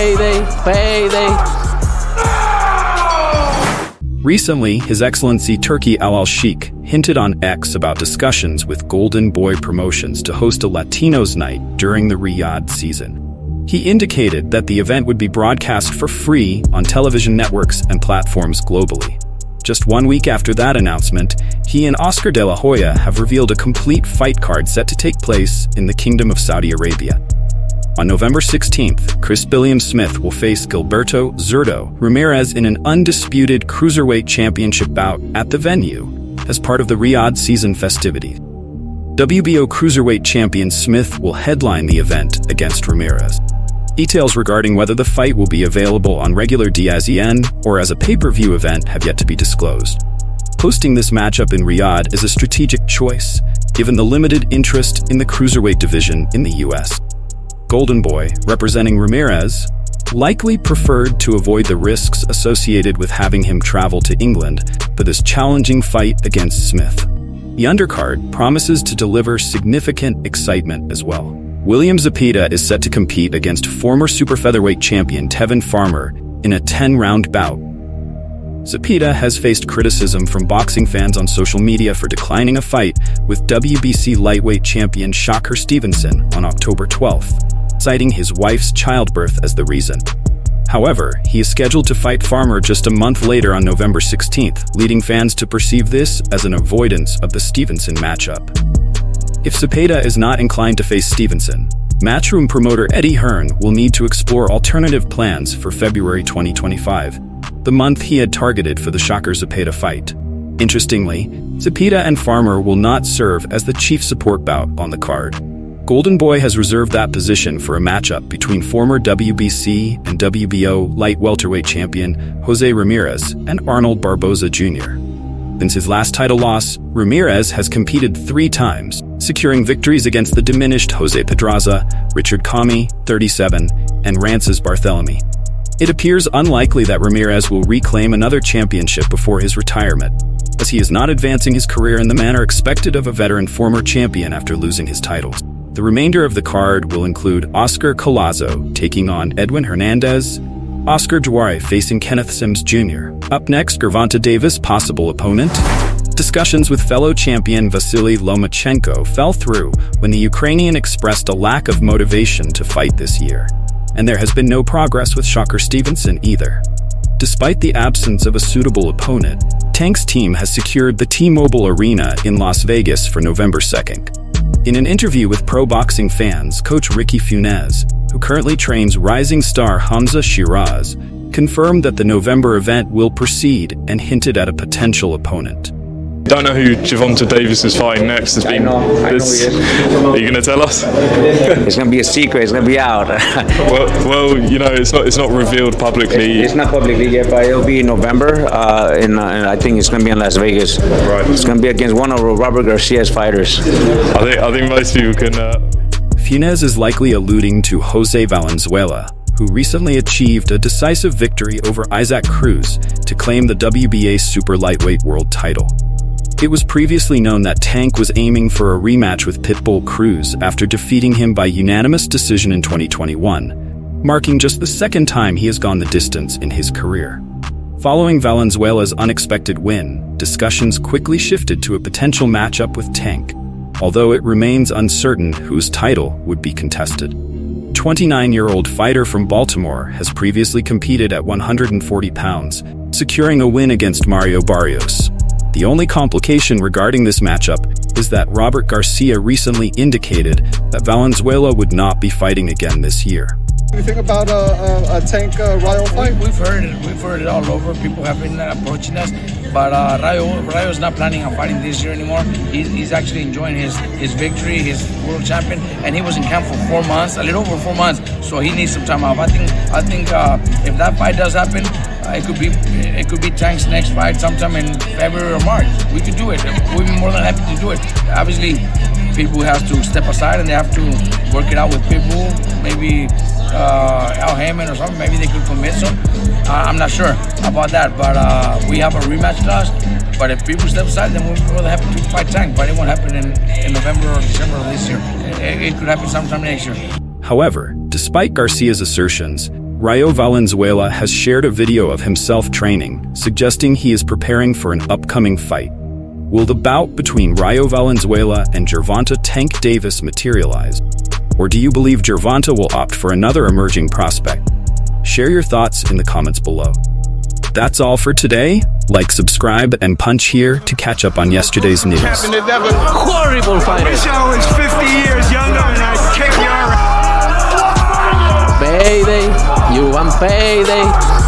Payday. Recently, His Excellency Turki Al-Sheikh hinted on X about discussions with Golden Boy Promotions to host a Latinos night during the Riyadh season. He indicated that the event would be broadcast for free on television networks and platforms globally. Just 1 week after that announcement, he and Oscar De La Hoya have revealed a complete fight card set to take place in the Kingdom of Saudi Arabia. On November 16th, Chris Billiam Smith will face Gilberto "Zurdo" Ramirez in an undisputed cruiserweight championship bout at the venue as part of the Riyadh season festivities. WBO cruiserweight champion Smith will headline the event against Ramirez. Details regarding whether the fight will be available on regular DAZN or as a pay-per-view event have yet to be disclosed. Hosting this matchup in Riyadh is a strategic choice, given the limited interest in the cruiserweight division in the US. Golden Boy, representing Ramirez, likely preferred to avoid the risks associated with having him travel to England for this challenging fight against Smith. The undercard promises to deliver significant excitement as well. William Zepeda is set to compete against former super featherweight champion Tevin Farmer in a 10-round bout. Zepeda has faced criticism from boxing fans on social media for declining a fight with WBC lightweight champion Shakur Stevenson on October 12th, citing his wife's childbirth as the reason. However, he is scheduled to fight Farmer just a month later on November 16th, leading fans to perceive this as an avoidance of the Stevenson matchup. If Zepeda is not inclined to face Stevenson, Matchroom promoter Eddie Hearn will need to explore alternative plans for February 2025, the month he had targeted for the Shakur-Zepeda fight. Interestingly, Zepeda and Farmer will not serve as the chief support bout on the card. Golden Boy has reserved that position for a matchup between former WBC and WBO light welterweight champion Jose Ramirez and Arnold Barboza Jr. Since his last title loss, Ramirez has competed 3 times, securing victories against the diminished Jose Pedraza, Richard Comey, 37, and Rances Barthelemy. It appears unlikely that Ramirez will reclaim another championship before his retirement, as he is not advancing his career in the manner expected of a veteran former champion after losing his titles. The remainder of the card will include Oscar Collazo taking on Edwin Hernandez, Oscar Juarez facing Kenneth Sims Jr. Up next, Gervonta Davis' possible opponent. Discussions with fellow champion Vasily Lomachenko fell through when the Ukrainian expressed a lack of motivation to fight this year. And there has been no progress with Shakur Stevenson either. Despite the absence of a suitable opponent, Tank's team has secured the T-Mobile Arena in Las Vegas for November 2nd. In an interview with pro boxing fans, coach Ricky Funes, who currently trains rising star Hamza Shiraz, confirmed that the November event will proceed and hinted at a potential opponent. Don't know who Gervonta Davis is fighting next. I know he is. Are you going to tell us? It's going to be a secret. It's going to be out. well, you know, it's not revealed publicly. It's not publicly yet, but it'll be in November, and I think it's going to be in Las Vegas. Right. It's going to be against one of Robert Garcia's fighters. I think most people can. Funes is likely alluding to Jose Valenzuela, who recently achieved a decisive victory over Isaac Cruz to claim the WBA super lightweight world title. It was previously known that Tank was aiming for a rematch with Pitbull Cruz after defeating him by unanimous decision in 2021, marking just the second time he has gone the distance in his career. Following Valenzuela's unexpected win, discussions quickly shifted to a potential matchup with Tank, although it remains uncertain whose title would be contested. 29-year-old fighter from Baltimore has previously competed at 140 pounds, securing a win against Mario Barrios. The only complication regarding this matchup is that Robert Garcia recently indicated that Valenzuela would not be fighting again this year. What do you think about a Tank Rayo fight? We've heard it all over. People have been approaching us, but Rayo's not planning on fighting this year anymore. He's actually enjoying his victory, his world champion, and he was in camp for 4 months, a little over 4 months. So he needs some time off. I think if that fight does happen, it could be Tank's next fight sometime in February or March. We could do it. We'd be more than happy to do it. Obviously, people have to step aside and they have to work it out with Pitbull, maybe Al Heyman or something. Maybe they could convince him. I'm not sure about that, but we have a rematch clause. But if people step aside, then we'll be more than happy to fight Tank. But it won't happen in November or December of this year. It could happen sometime next year. However, despite Garcia's assertions, Rayo Valenzuela has shared a video of himself training, suggesting he is preparing for an upcoming fight. Will the bout between Rayo Valenzuela and Gervonta Tank Davis materialize? Or do you believe Gervonta will opt for another emerging prospect? Share your thoughts in the comments below. That's all for today. Like, subscribe, and punch here to catch up on yesterday's news. Horrible fighter. Wish I was 50 years younger and I'd kick your ass. Payday. You want payday.